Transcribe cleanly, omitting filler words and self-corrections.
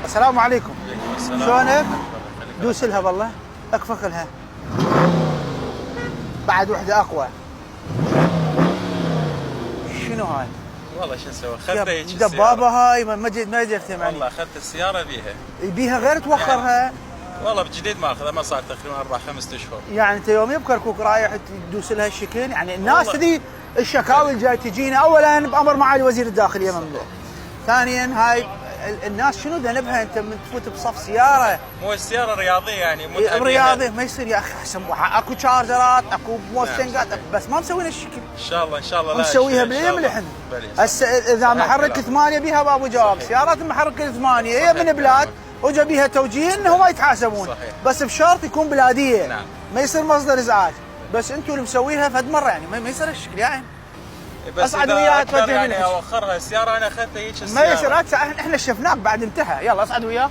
السلام عليكم. عليكم السلام. شلونك؟ دوس لها بالله، اكفك لها. بعد وحده اقوى. شنو هاي؟ والله شو نسوي؟ اخذت هيك دبابه هاي ما جفتها والله اخذت السياره بيها. بيها غير توخرها. والله بجديد ما اخذها، ما صار تقريبا 4-5 اشهر. يعني انت يوم يبكركوك رايح تدوس لها الشكل، يعني الناس تدي الشكاوي اللي جاي تجينا اولا بامر معالي وزير الداخليه ممنوع. ثانيا هاي الناس شنو ذنبها انت من تفوت بصف سياره؟ مو السياره رياضيه يعني متعبه. رياضيه ما يصير يا اخي، اكو شارجرات اكو موستنجات بس ما مسوين الشكل. ان شاء الله ان شاء الله. لا نسويها باليم هسه اذا محرك 8 بيها بابو جواب، سيارات محرك 8 هي من بلاد وجا بيها توجيه انهم ما يتحاسبون. صحيح. بس بشرط يكون بلاديه. نعم. ما يصير مصدر ازعاج. بس انتم اللي مسويها فد مره يعني ما يصير الشكل يعني. بس اصعد وياها توجه يعني اوخرها السياره انا اخذتها هيك ما يصير. احنا شفناك بعد انتهى. يلا اصعد وياه.